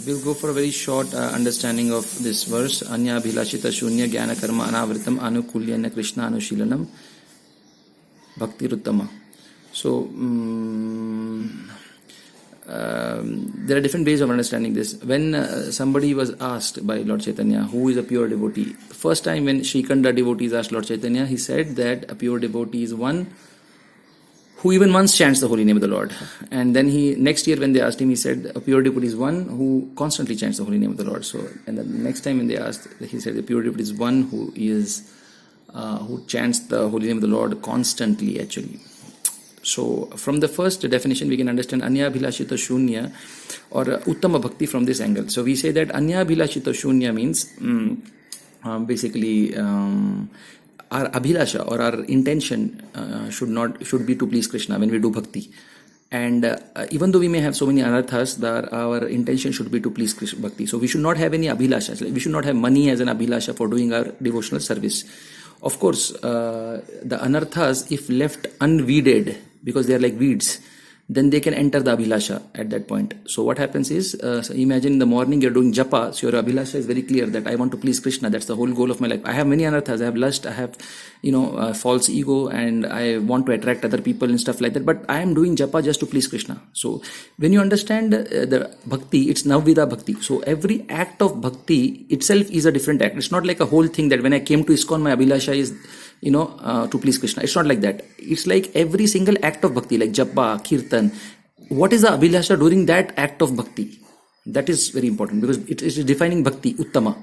we'll go for a very short understanding of this verse. Anya abhilashita shunya jnana karma anavritam anukulyana krishna anushilanam bhakti ruttama. So there are different ways of understanding this. When somebody was asked by Lord Chaitanya who is a pure devotee, first time when Shrikanda devotees asked Lord Chaitanya, he said that a pure devotee is one who even once chants the holy name of the Lord. And then next year when they asked him, he said a pure devotee is one who constantly chants the holy name of the Lord. So, and then next time when they asked, he said the pure devotee is one who chants the holy name of the Lord constantly actually. So from the first definition we can understand Anya Abhilashita Shunya or Uttama Bhakti from this angle. So we say that Anya Abhilashita Shunya means basically our abhilasha or our intention should be to please Krishna when we do bhakti. And even though we may have so many anarthas, our intention should be to please Krishna bhakti. So we should not have any abhilasha. We should not have money as an abhilasha for doing our devotional service. Of course, the anarthas, if left unweeded, because they are like weeds, then they can enter the abhilasha at that point. So what happens is, so imagine in the morning you're doing japa, so your abhilasha is very clear that I want to please Krishna. That's the whole goal of my life. I have many anarthas. I have lust, I have, false ego, and I want to attract other people and stuff like that. But I am doing japa just to please Krishna. So when you understand the bhakti, it's navvida bhakti. So every act of bhakti itself is a different act. It's not like a whole thing that when I came to ISKCON, my abhilasha is to please Krishna. It's not like that. It's like every single act of bhakti, like japa, kirtan. What is the abhilasha during that act of bhakti? That is very important because it is defining bhakti, uttama.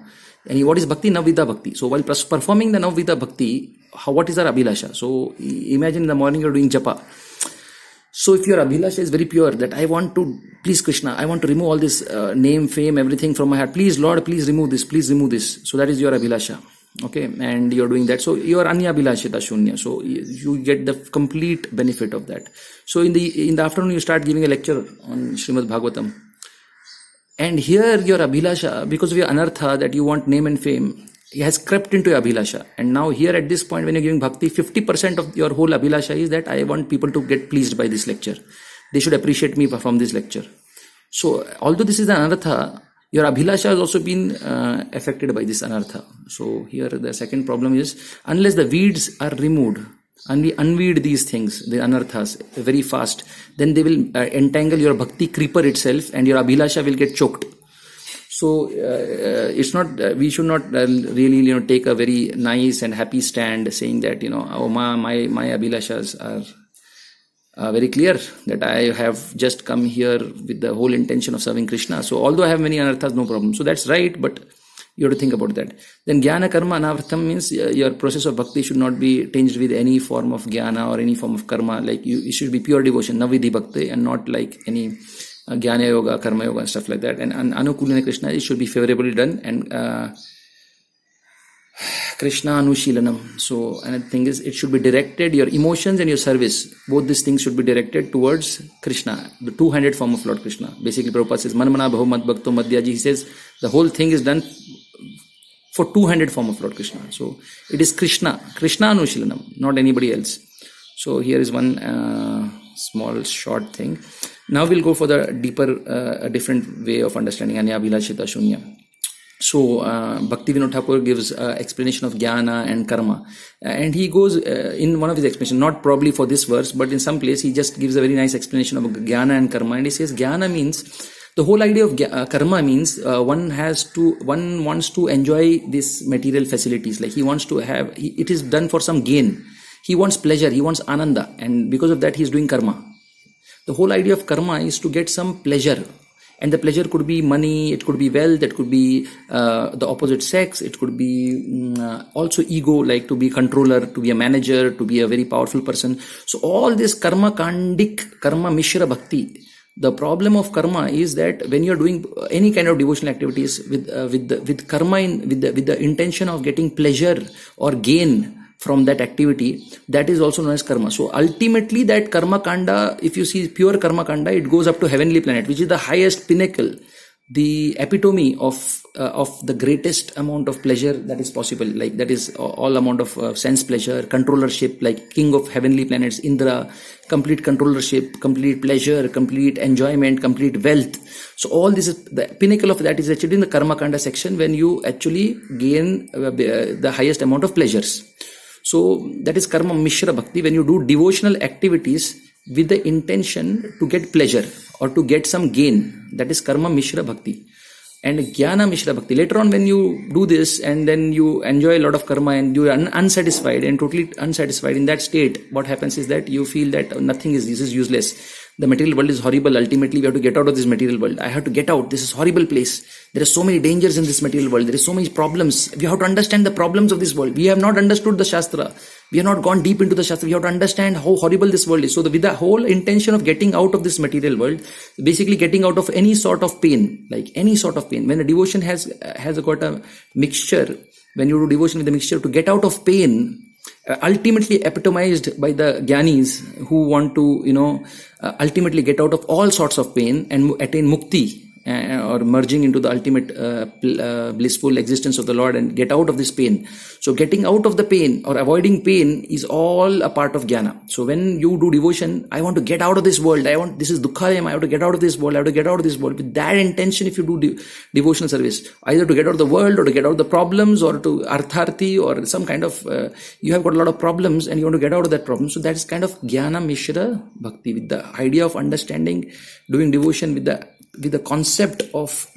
And what is bhakti? Navvida bhakti. So while performing the navvida bhakti, what is our abhilasha? So imagine in the morning you're doing japa. So if your abhilasha is very pure, that I want to please Krishna, I want to remove all this name, fame, everything from my heart. Please Lord, please remove this, please remove this. So that is your abhilasha. Okay, and you're doing that. So you are Anya Abhilashita Shunya. So you get the complete benefit of that. So in the afternoon you start giving a lecture on Srimad Bhagavatam. And here your abhilasha, because of your anartha that you want name and fame, it has crept into your abhilasha. And now here at this point when you're giving bhakti, 50% of your whole abhilasha is that I want people to get pleased by this lecture. They should appreciate me from this lecture. So although this is an anartha, your abhilasha has also been affected by this anartha. So here the second problem is, unless the weeds are removed, and we unweed these things, the anarthas, very fast, then they will entangle your bhakti creeper itself and your abhilasha will get choked. So it's not, we should not really take a very nice and happy stand saying that, oh, my abhilashas are very clear that I have just come here with the whole intention of serving Krishna. So although I have many anarthas, no problem. So that's right, but you have to think about that. Then jnana karma anavritam means your process of bhakti should not be tinged with any form of jnana or any form of karma. Like it should be pure devotion, navidhi bhakti, and not like any jnana yoga, karma yoga and stuff like that. And anukulana Krishna, it should be favorably done. And Krishna Anushilanam. So another thing is, it should be directed, your emotions and your service, both these things should be directed towards Krishna, the two-handed form of Lord Krishna. Basically Prabhupada says, Manmana Bhavu Mad Bhakto Madhyaji. He says the whole thing is done for two-handed form of Lord Krishna. So it is Krishna Anushilanam, not anybody else. So here is one small short thing. Now we'll go for the deeper, a different way of understanding Anya Abhilashita Shunya. So Bhakti Vinod Thakur gives explanation of jnana and karma, and he goes in one of his explanations, not probably for this verse, but in some place he just gives a very nice explanation of jnana and karma, and he says jnana means, the whole idea of karma means one wants to enjoy these material facilities, like he wants to have, it is done for some gain, he wants pleasure, he wants ananda, and because of that he is doing karma. The whole idea of karma is to get some pleasure. And the pleasure could be money, it could be wealth, it could be the opposite sex, it could be also ego, like to be controller, to be a manager, to be a very powerful person. So all this karma kandik, karma mishra bhakti. The problem of karma is that when you're doing any kind of devotional activities with karma, with the intention of getting pleasure or gain from that activity, that is also known as karma. So ultimately that karma kanda, if you see pure karma kanda, it goes up to heavenly planet, which is the highest pinnacle. the epitome of the greatest amount of pleasure that is possible, like that is all amount of sense pleasure, controllership, like king of heavenly planets, Indra, complete controllership, complete pleasure, complete enjoyment, complete wealth. So all this is the pinnacle of that is actually in the Karma Kanda section, when you actually gain the highest amount of pleasures. So that is Karma Mishra Bhakti, when you do devotional activities with the intention to get pleasure or to get some gain. That is Karma Mishra Bhakti. And Jnana Mishra Bhakti, later on when you do this and then you enjoy a lot of karma and you are unsatisfied and totally unsatisfied in that state, what happens is that you feel that this is useless. The material world is horrible. Ultimately, we have to get out of this material world. I have to get out. This is a horrible place. There are so many dangers in this material world. There are so many problems. We have to understand the problems of this world. We have not understood the Shastra. We have not gone deep into the Shastra. We have to understand how horrible this world is. So with the whole intention of getting out of this material world, basically getting out of any sort of pain, like any sort of pain. When a devotion has got a mixture, when you do devotion with a mixture to get out of pain, ultimately epitomized by the Gyanis who want to, ultimately get out of all sorts of pain and attain mukti, or merging into the ultimate blissful existence of the Lord and get out of this pain. So getting out of the pain or avoiding pain is all a part of Jnana. So when you do devotion, I want to get out of this world. This is Dukkayam. I have to get out of this world. I have to get out of this world. With that intention, if you do devotional service, either to get out of the world or to get out of the problems or to artharthi or some kind of, you have got a lot of problems and you want to get out of that problem. So that's kind of Jnana Mishra Bhakti, with the idea of understanding, doing devotion with the concept of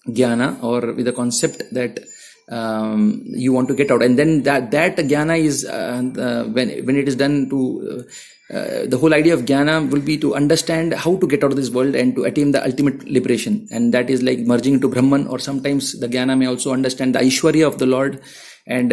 jnana, or with the concept that you want to get out. And then that jnana is when it is done to the whole idea of jnana will be to understand how to get out of this world and to attain the ultimate liberation. And that is like merging into Brahman, or sometimes the jnana may also understand the Aishwarya of the Lord. And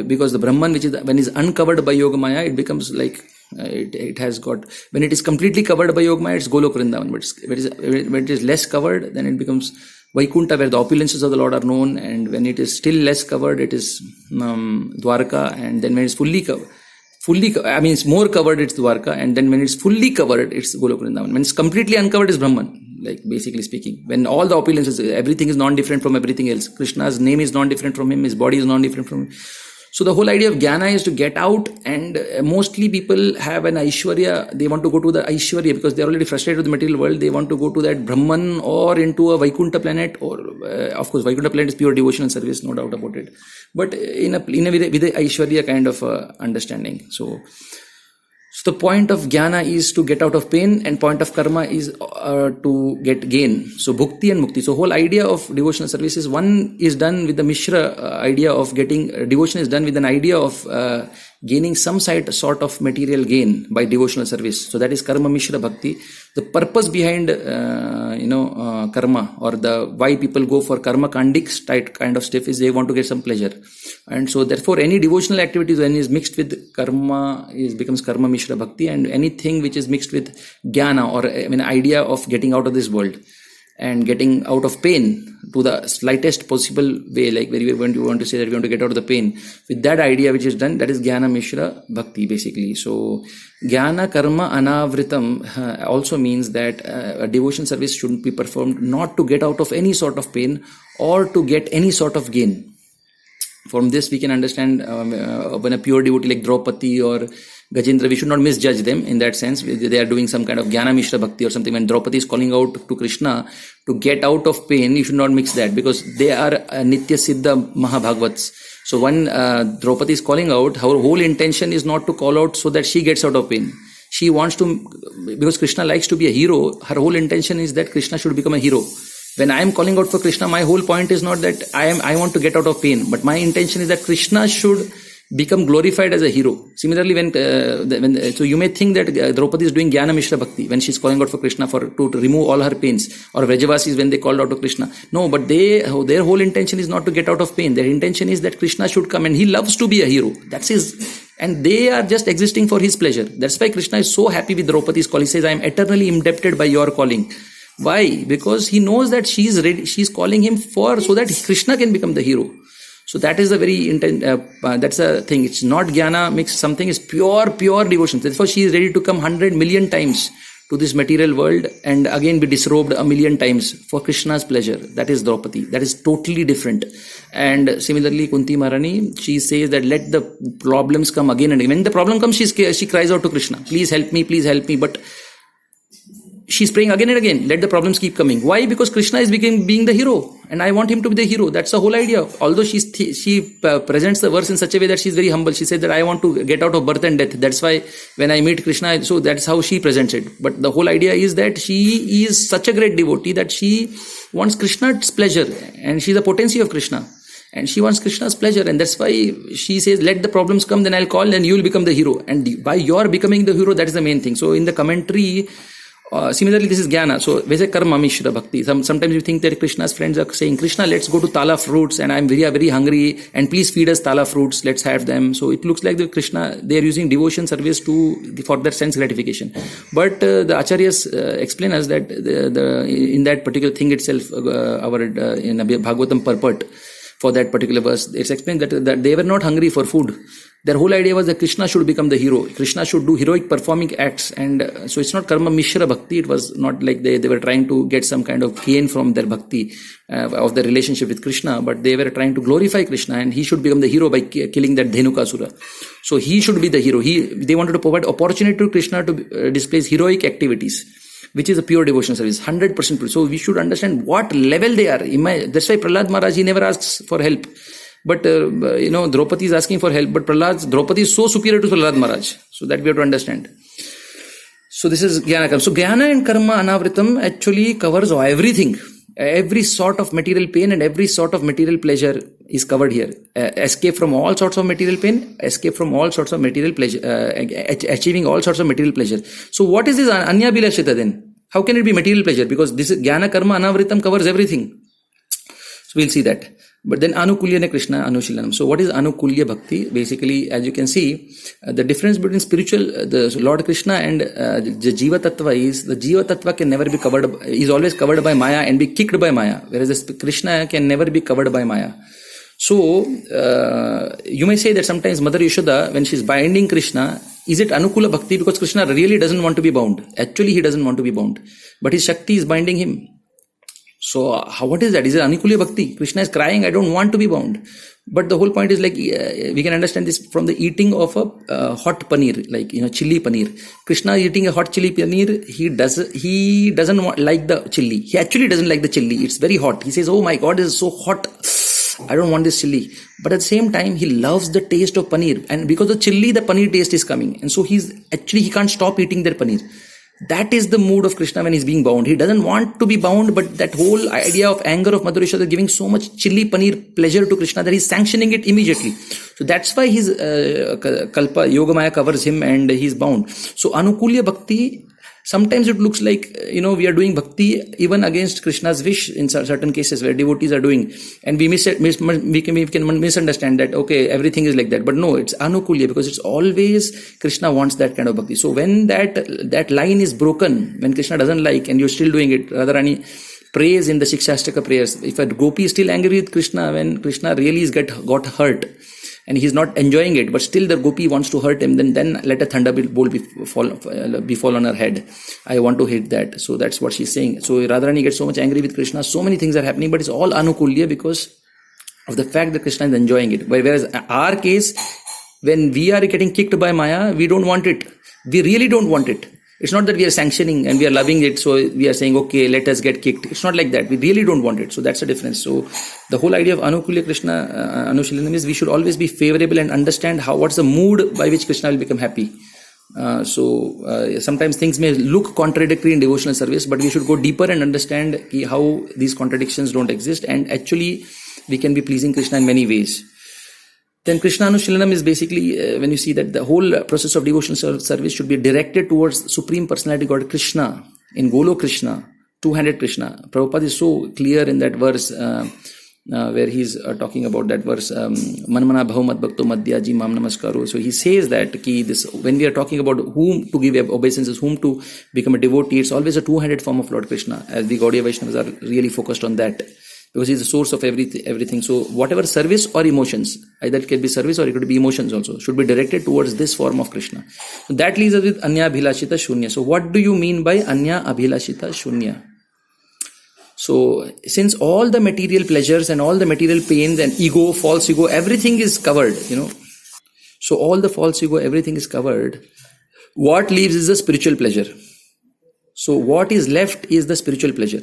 because the Brahman, which is when is uncovered by Yogamaya, it becomes like it has got, when it is completely covered by Yogamaya, it's Golok Vrindavan. When it is less covered, then it becomes Vaikunta, where the opulences of the Lord are known. And when it is still less covered, it is Dwarka. And then when it's it's more covered, it's Dwarka. And then when it's fully covered, it's Golok Vrindavan. When it's completely uncovered, it's Brahman, like basically speaking. When all the opulences, everything is non-different from everything else. Krishna's name is non-different from him. His body is non-different from him. So the whole idea of jnana is to get out, and mostly people have an Aishwarya. They want to go to the Aishwarya because they're already frustrated with the material world. They want to go to that Brahman or into a Vaikunta planet, or of course Vaikunta planet is pure devotional service, no doubt about it. But in a with the Aishwarya kind of understanding. So the point of jnana is to get out of pain, and point of karma is to get gain. So bhukti and mukti. So whole idea of devotional service is, one is done with the Mishra idea of getting, devotion is done with an idea of gaining some sort of material gain by devotional service. So that is Karma Mishra Bhakti. The purpose behind karma, or the why people go for karma kandic type kind of stuff, is they want to get some pleasure. And so therefore any devotional activities when is mixed with karma becomes Karma Mishra Bhakti, and anything which is mixed with jnana, or idea of getting out of this world and getting out of pain to the slightest possible way, like where you want to say that we want to get out of the pain, with that idea which is done, that is Jnana Mishra Bhakti basically. So Jnana Karma Anavritam also means that a devotion service shouldn't be performed not to get out of any sort of pain or to get any sort of gain. From this we can understand when a pure devotee like Draupadi or Gajendra, we should not misjudge them in that sense. They are doing some kind of Jnana Mishra Bhakti or something. When Draupadi is calling out to Krishna to get out of pain, you should not mix that, because they are Nitya Siddha Mahabhagavats. So when Draupadi is calling out, her whole intention is not to call out so that she gets out of pain. She wants to, because Krishna likes to be a hero, her whole intention is that Krishna should become a hero. When I am calling out for Krishna, my whole point is not that I want to get out of pain, but my intention is that Krishna should become glorified as a hero. Similarly, so you may think that Draupadi is doing Jnana Mishra Bhakti when she's calling out for Krishna to remove all her pains, or Vrajavasis when they called out to Krishna. No, but their whole intention is not to get out of pain. Their intention is that Krishna should come, and he loves to be a hero. That's his, and they are just existing for his pleasure. That's why Krishna is so happy with Draupadi's call. He says, I am eternally indebted by your calling. Why? Because he knows that she's ready, she's calling him so that Krishna can become the hero. So that is the very intent, that's the thing. It's not jnana mixed, something is pure devotion. Therefore she is ready to come 100 million times to this material world and again be disrobed a million times for Krishna's pleasure. That is Draupadi. That is totally different. And similarly, Kunti Maharani, she says that let the problems come again and again. When the problem comes, she cries out to Krishna, please help me, please help me. But she's praying again and again, let the problems keep coming. Why? Because Krishna is being the hero and I want him to be the hero. That's the whole idea. Although she presents the verse in such a way that she's very humble. She said that I want to get out of birth and death. That's why when I meet Krishna, so that's how she presents it. But the whole idea is that she is such a great devotee that she wants Krishna's pleasure and she's a potency of Krishna. And she wants Krishna's pleasure, and that's why she says, let the problems come, then I'll call and you will become the hero. And by your becoming the hero, that is the main thing. So in the commentary, similarly, this is Jnana. So, Vese Karma Mishra Bhakti. Sometimes you think that Krishna's friends are saying, Krishna, let's go to Tala fruits and I'm very, very hungry and please feed us Tala fruits. Let's have them. So, it looks like the Krishna, they are using devotion service for their sense gratification. But the Acharyas explain us that in that particular thing itself, in Bhagavatam purport for that particular verse, it's explained that they were not hungry for food. Their whole idea was that Krishna should become the hero. Krishna should do heroic performing acts. And so it's not karma mishra bhakti. It was not like they were trying to get some kind of gain from their bhakti, of their relationship with Krishna, but they were trying to glorify Krishna and he should become the hero by killing that Dhenukasura. So he should be the hero. They wanted to provide opportunity to Krishna to display heroic activities, which is a pure devotion service, 100% pure. So we should understand what level they are. That's why Prahlad Maharaj, he never asks for help. But, Draupadi is asking for help, but Draupadi is so superior to Prahlad Maharaj. So that we have to understand. So this is Jnana Karma. So Jnana and Karma Anavritam actually covers everything. Every sort of material pain and every sort of material pleasure is covered here. Escape from all sorts of material pain, escape from all sorts of material pleasure, achieving all sorts of material pleasure. So what is this Anya Bilashita then? How can it be material pleasure? Because this is Jnana Karma Anavritam covers everything. So we'll see that. But then Anukulya Krishna Anushilanam. So what is Anukulya Bhakti? Basically, as you can see, the difference between the Lord Krishna and the Jiva Tattva is, the Jiva Tattva can never be covered, is always covered by Maya and be kicked by Maya, whereas the Krishna can never be covered by Maya. So, you may say that sometimes Mother Yashoda, when she's binding Krishna, is it Anukula Bhakti? Because Krishna really doesn't want to be bound. Actually, he doesn't want to be bound. But his Shakti is binding him. So, what is that? Is it Anukulya Bhakti? Krishna is crying, I don't want to be bound. But the whole point is like, we can understand this from the eating of a hot paneer, like, chili paneer. Krishna is eating a hot chili paneer. He doesn't like the chili. He actually doesn't like the chili. It's very hot. He says, oh my God, this is so hot. I don't want this chili. But at the same time, he loves the taste of paneer. And because of chili, the paneer taste is coming. And so he can't stop eating their paneer. That is the mood of Krishna when he's being bound. He doesn't want to be bound, but that whole idea of anger of Mother Yashoda giving so much chili paneer pleasure to Krishna that he's sanctioning it immediately. So that's why his Kalpa, Yogamaya covers him and he's bound. So Anukulya Bhakti, sometimes it looks like, we are doing bhakti even against Krishna's wish in certain cases where devotees are doing. And we can misunderstand that, okay, everything is like that. But no, it's Anukulya because it's always Krishna wants that kind of bhakti. So when that line is broken, when Krishna doesn't like and you're still doing it, Radharani prays in the Shikshashtaka prayers. If a gopi is still angry with Krishna, when Krishna really got hurt, and he's not enjoying it, but still the gopi wants to hurt him, then let a thunderbolt befall on her head. I want to hit that. So that's what she's saying. So Radharani gets so much angry with Krishna. So many things are happening, but it's all Anukulya because of the fact that Krishna is enjoying it. Whereas our case, when we are getting kicked by Maya, we don't want it. We really don't want it. It's not that we are sanctioning and we are loving it, so we are saying, okay, let us get kicked. It's not like that. We really don't want it. So that's the difference. So the whole idea of Anukulya Krishna Anushilanam is we should always be favorable and understand what's the mood by which Krishna will become happy. Sometimes things may look contradictory in devotional service, but we should go deeper and understand how these contradictions don't exist, and actually we can be pleasing Krishna in many ways. Then Krishna Anushilanam is basically when you see that the whole process of devotional service should be directed towards Supreme Personality God Krishna, in Golo Krishna, two-handed Krishna. Prabhupada is so clear in that verse where he's talking about that verse, Manmana Bhaumad Bhakto Madhyaji Mam Namaskaru. So he says that when we are talking about whom to give obeisances, whom to become a devotee, it's always a two-handed form of Lord Krishna, as the Gaudiya Vaishnavas are really focused on that. because he's the source of everything. So whatever service or emotions, either it can be service or it could be emotions also, should be directed towards this form of Krishna. So that leaves us with Anya Abhilashita Shunya. So what do you mean by Anya Abhilashita Shunya? So since all the material pleasures and all the material pains and ego, false ego, everything is covered, So all the false ego, everything is covered. What leaves is the spiritual pleasure. So what is left is the spiritual pleasure.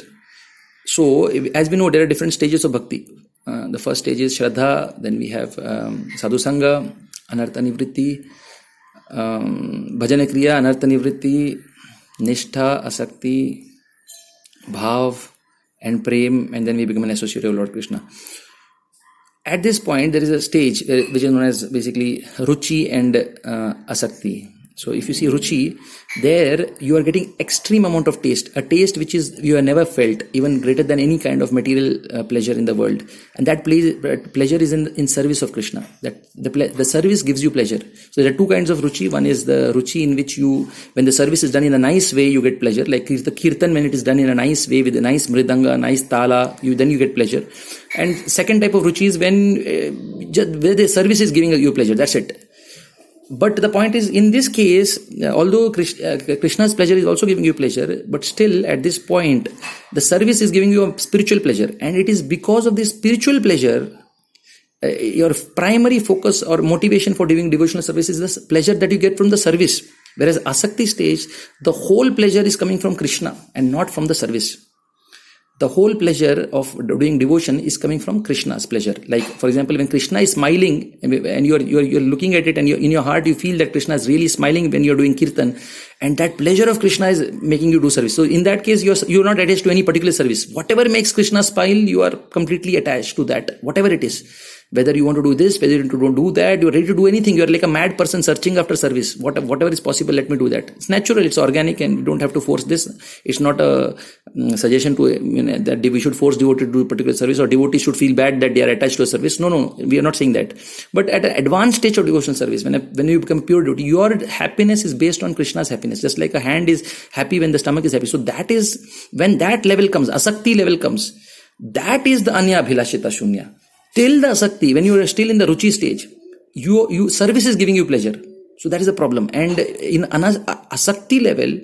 So as we know, there are different stages of bhakti. The first stage is Shraddha, then we have Sadhu Sangha, Anartha Nivritti, Bhajana Kriya, Anartha Nivritti, Nishtha, Asakti, Bhav, and Prem, and then we become an associate of Lord Krishna. At this point, there is a stage which is known as basically Ruchi and Asakti. So if you see Ruchi, there you are getting extreme amount of taste, a taste which is you have never felt, even greater than any kind of material pleasure in the world. And that pleasure is in service of Krishna. That the service gives you pleasure. So there are two kinds of Ruchi. One is the Ruchi in which when the service is done in a nice way, you get pleasure. Like the Kirtan, when it is done in a nice way with a nice mridanga, nice tala, then you get pleasure. And second type of Ruchi is when where the service is giving you pleasure. That's it. But the point is, in this case, although Krishna's pleasure is also giving you pleasure, but still at this point, the service is giving you a spiritual pleasure. And it is because of this spiritual pleasure, your primary focus or motivation for doing devotional service is the pleasure that you get from the service. Whereas Asakti stage, the whole pleasure is coming from Krishna and not from the service. The whole pleasure of doing devotion is coming from Krishna's pleasure. Like, for example, when Krishna is smiling and you're looking at it and in your heart you feel that Krishna is really smiling when you're doing kirtan, and that pleasure of Krishna is making you do service. So in that case, you're not attached to any particular service. Whatever makes Krishna smile, you are completely attached to that, whatever it is. Whether you want to do this, whether you want to do that, you're ready to do anything. You're like a mad person searching after service. Whatever is possible, let me do that. It's natural, it's organic, and you don't have to force this. It's not a suggestion to that we should force devotee to do a particular service, or devotees should feel bad that they are attached to a service. No, we are not saying that. But at an advanced stage of devotional service, when you become pure devotee, your happiness is based on Krishna's happiness. Just like a hand is happy when the stomach is happy. So that is, when that level comes, Asakti level comes, that is the Anya Abhilashita Shunya. Till the Asakti, when you are still in the Ruchi stage, you service is giving you pleasure. So that is the problem. And in Asakti level,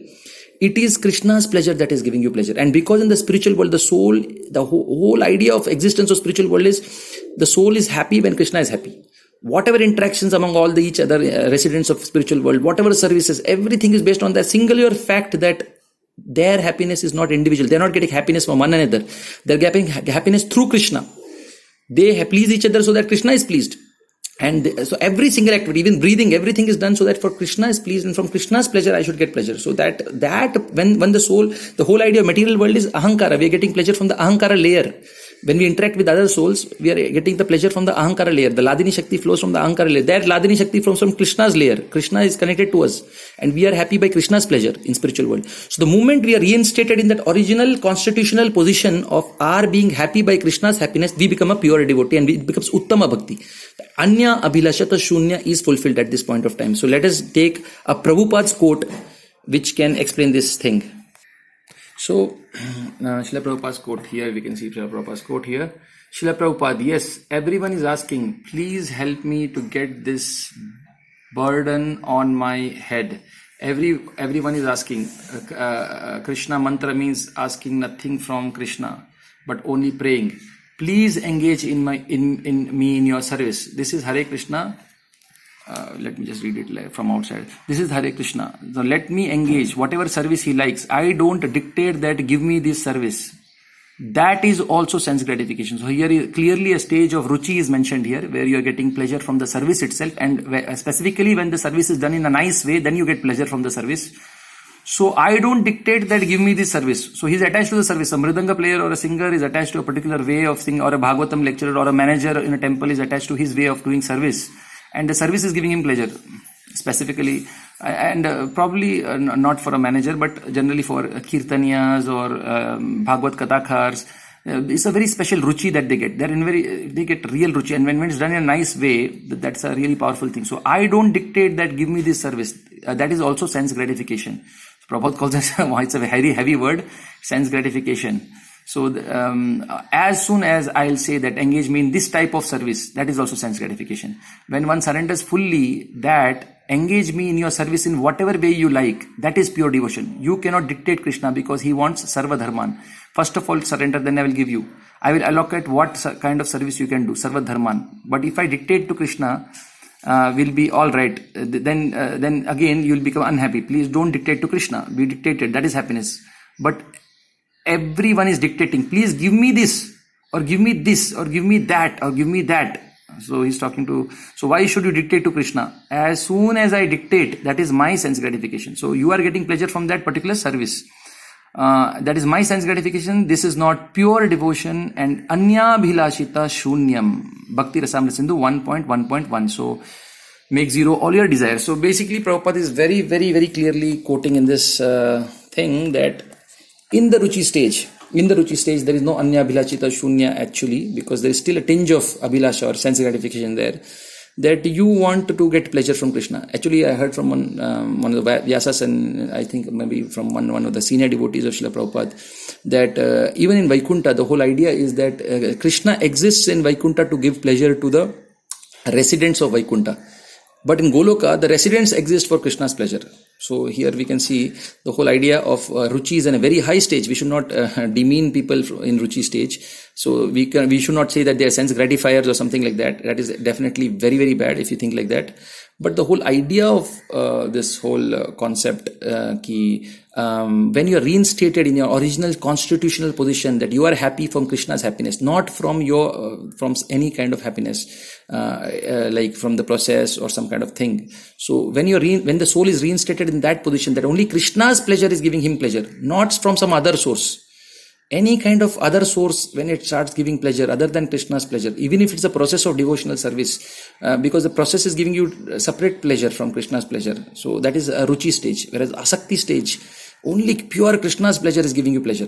it is Krishna's pleasure that is giving you pleasure. And because in the spiritual world, the soul, the whole idea of existence of spiritual world is, the soul is happy when Krishna is happy. Whatever interactions among all each other residents of spiritual world, whatever services, everything is based on the singular fact that their happiness is not individual. They're not getting happiness from one another. They're getting happiness through Krishna. They please each other so that Krishna is pleased. And so every single activity, even breathing, everything is done so that for Krishna is pleased, and from Krishna's pleasure I should get pleasure. So that when the soul, the whole idea of material world is ahankara. We are getting pleasure from the ahankara layer. When we interact with other souls, we are getting the pleasure from the ahankara layer. The Ladini Shakti flows from the ahankara layer. That Ladini Shakti flows from Krishna's layer. Krishna is connected to us, and we are happy by Krishna's pleasure in spiritual world. So the moment we are reinstated in that original constitutional position of our being happy by Krishna's happiness, we become a pure devotee, and it becomes Uttama Bhakti. Anya Abhilashata Shunya is fulfilled at this point of time. So let us take a Prabhupada's quote which can explain this thing. So, Srila Prabhupada's quote here, we can see Srila Prabhupada's quote here. Srila Prabhupada, yes, everyone is asking, please help me to get this burden on my head. Everyone is asking. Krishna mantra means asking nothing from Krishna, but only praying. Please engage in me in your service. This is Hare Krishna. Let me just read it from outside. This is Hare Krishna. So let me engage whatever service he likes. I don't dictate that give me this service. That is also sense gratification. So here is clearly a stage of Ruchi is mentioned here, where you are getting pleasure from the service itself, and specifically when the service is done in a nice way, then you get pleasure from the service. So I don't dictate that give me this service. So he's attached to the service. A Mridanga player or a singer is attached to a particular way of singing, or a Bhagavatam lecturer or a manager in a temple is attached to his way of doing service. And the service is giving him pleasure, specifically, and probably not for a manager, but generally for kirtaniyas or Bhagavad Kathakars. It's a very special ruchi that they get. They get real ruchi, and when it's done in a nice way, that's a really powerful thing. So I don't dictate that give me this service. That is also sense gratification. So Prabhupada calls it, it's a very heavy word, sense gratification. So as soon as I'll say that engage me in this type of service, that is also sense gratification. When one surrenders fully that engage me in your service in whatever way you like, that is pure devotion. You cannot dictate Krishna because he wants sarva dharman. First of all, surrender, then I will give you. I will allocate what kind of service you can do, sarva dharman. But if I dictate to Krishna, will be all right, then again you will become unhappy. Please don't dictate to Krishna. Be dictated, that is happiness. But everyone is dictating, please give me this, or give me this, or give me that, or give me that. So he's talking to, so why should you dictate to Krishna? As soon as I dictate, that is my sense gratification. So you are getting pleasure from that particular service. That is my sense gratification. This is not pure devotion. And anya bhilashita shunyam. Bhakti Rasamrita Sindhu 1.1.1. So make zero all your desires. So basically Prabhupada is very, very, very clearly quoting in this thing that in the Ruchi stage, there is no anya bhilashita shunya actually, because there is still a tinge of abhilasha or sense gratification there, that you want to get pleasure from Krishna. Actually, I heard from one of the Vyasas, and I think maybe from one of the senior devotees of Srila Prabhupada, that even in Vaikuntha, the whole idea is that Krishna exists in Vaikuntha to give pleasure to the residents of Vaikuntha. But in Goloka, the residents exist for Krishna's pleasure. So here we can see the whole idea of Ruchi is in a very high stage. We should not demean people in Ruchi stage. So we should not say that they are sense gratifiers or something like that. That is definitely very, very bad if you think like that. But the whole idea of this whole concept, when you are reinstated in your original constitutional position, that you are happy from Krishna's happiness, not from from any kind of happiness, like from the process or some kind of thing. So when the soul is reinstated in that position, that only Krishna's pleasure is giving him pleasure, not from some other source. Any kind of other source, when it starts giving pleasure other than Krishna's pleasure, even if it's a process of devotional service, because the process is giving you separate pleasure from Krishna's pleasure. So that is a Ruchi stage. Whereas Asakti stage, only pure Krishna's pleasure is giving you pleasure.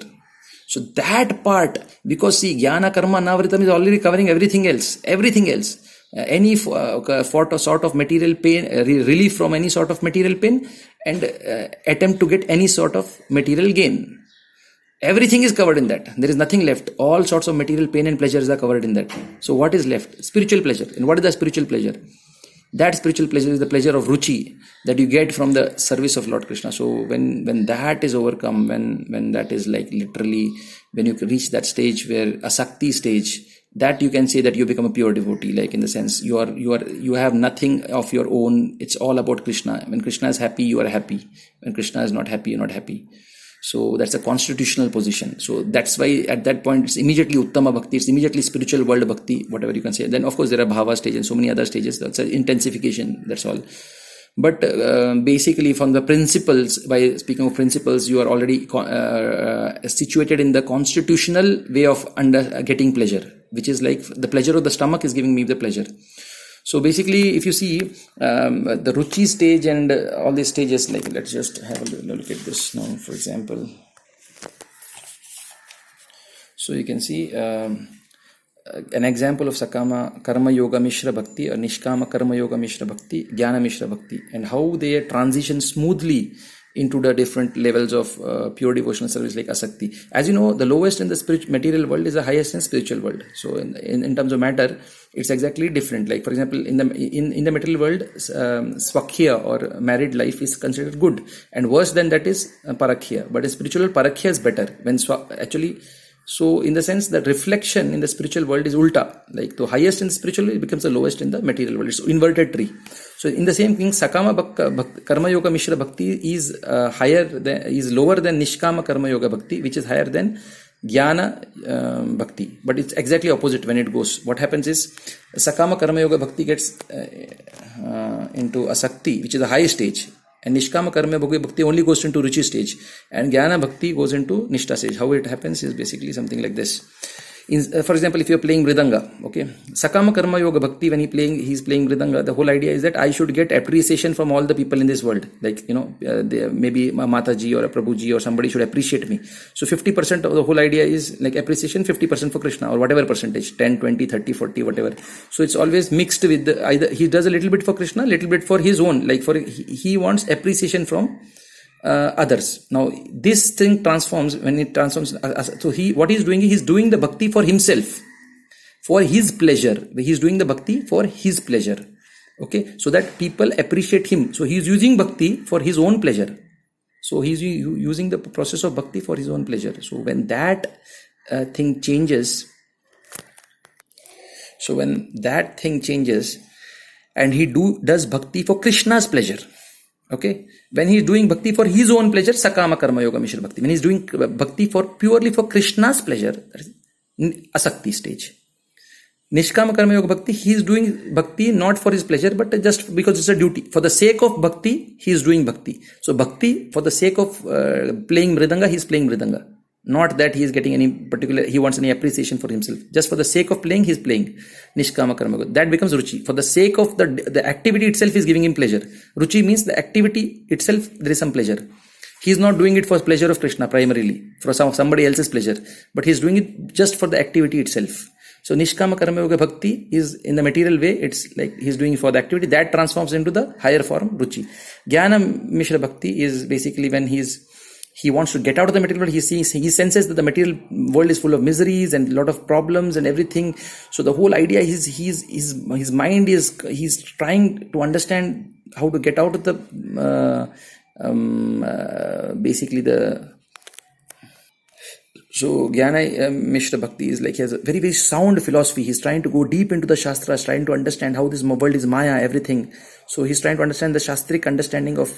So that part, because see, Jnana Karma Navritam is already covering everything else. Any sort of material pain, relief from any sort of material pain, and attempt to get any sort of material gain. Everything is covered in that. There is nothing left. All sorts of material pain and pleasures are covered in that. So what is left? Spiritual pleasure. And what is the spiritual pleasure? That spiritual pleasure is the pleasure of Ruchi that you get from the service of Lord Krishna. So when that is overcome, when that is like literally, when you reach that stage where Asakti stage, that you can say that you become a pure devotee, like in the sense you have nothing of your own. It's all about Krishna. When Krishna is happy, you are happy. When Krishna is not happy, you're not happy. So that's a constitutional position. So that's why at that point it's immediately Uttama Bhakti, it's immediately spiritual world Bhakti, whatever you can say. Then of course there are Bhava stages and so many other stages. That's an intensification, that's all. But basically from the principles, by speaking of principles, you are already situated in the constitutional way of getting pleasure, which is like the pleasure of the stomach is giving me the pleasure. So basically, if you see the Ruchi stage and all these stages, like let's just have a look at this now, for example. So you can see an example of Sakama Karma Yoga Mishra Bhakti or Nishkama Karma Yoga Mishra Bhakti, Jnana Mishra Bhakti, and how they transition smoothly into the different levels of pure devotional service like Asakti. As you know, the lowest in the material world is the highest in spiritual world. So in terms of matter, it's exactly different. Like for example, in the material world, Swakhya or married life is considered good, and worse than that is Parakhya. But in spiritual, Parakhya is better. So in the sense that reflection in the spiritual world is ulta, like the highest in the spiritual world becomes the lowest in the material world. It's inverted tree. So in the same thing, Sakama Karma Yoga Mishra Bhakti is lower than Nishkama Karma Yoga Bhakti, which is higher than Jnana Bhakti. But it's exactly opposite when it goes. What happens is Sakama Karma Yoga Bhakti gets into Asakti, which is the highest stage. And Nishkama Karma Yoga Bhakti only goes into Ruchi stage. And Jnana Bhakti goes into Nishta stage. How it happens is basically something like this. For example, if you're playing Mridanga, okay, Sakama Karma Yoga Bhakti, when he's playing Mridanga, the whole idea is that I should get appreciation from all the people in this world. Like, maybe Mataji or a Prabhuji or somebody should appreciate me. So 50% of the whole idea is like appreciation, 50% for Krishna or whatever percentage, 10, 20, 30, 40, whatever. So it's always mixed with either he does a little bit for Krishna, a little bit for his own, like he wants appreciation from others. Now this thing transforms when it transforms. So what he's doing, he's doing the bhakti for himself, for his pleasure. He's doing the bhakti for his pleasure. Okay, so that people appreciate him. So he's using bhakti for his own pleasure. So he's using the process of bhakti for his own pleasure. So when that thing changes, and he does bhakti for Krishna's pleasure. Okay, when he's doing bhakti for his own pleasure, Sakama Karma Yoga Mishra Bhakti. When he's doing bhakti purely for Krishna's pleasure, that is Asakti stage. Nishkama Karma Yoga Bhakti, he is doing bhakti not for his pleasure, but just because it's a duty. For the sake of bhakti, he is doing bhakti. So bhakti, for the sake of playing mridanga, he is playing mridanga. Not that he is getting any particular, he wants any appreciation for himself. Just for the sake of playing, he is playing. Nishkama Karma Yoga. That becomes ruchi. For the sake of the activity itself is giving him pleasure. Ruchi means the activity itself, there is some pleasure. He is not doing it for pleasure of Krishna primarily, for somebody else's pleasure, but he is doing it just for the activity itself. So Nishkama Karma Yoga Bhakti is in the material way, it's like he's doing it for the activity. That transforms into the higher form, Ruchi. Jnana Mishra Bhakti is basically when he wants to get out of the material world. He senses that the material world is full of miseries and a lot of problems and everything. So the whole idea is his mind is, he's trying to understand how to get out of the basically the. So Jnana Mishra Bhakti is like he has a very, very sound philosophy. He's trying to go deep into the Shastras, trying to understand how this world is Maya, everything. So he's trying to understand the Shastric understanding of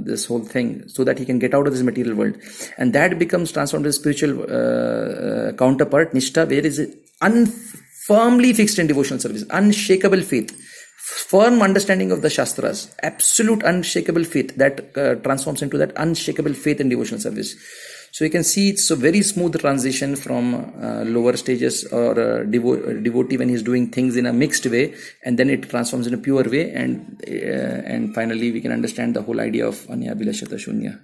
this whole thing so that he can get out of this material world. And that becomes transformed into spiritual counterpart, Nishtha, where is it firmly fixed in devotional service, unshakable faith, firm understanding of the Shastras, absolute unshakable faith that transforms into that unshakable faith in devotional service. So you can see it's a very smooth transition from lower stages or devotee when he's doing things in a mixed way, and then it transforms in a pure way, and finally we can understand the whole idea of Anya Abhilashata Shunya.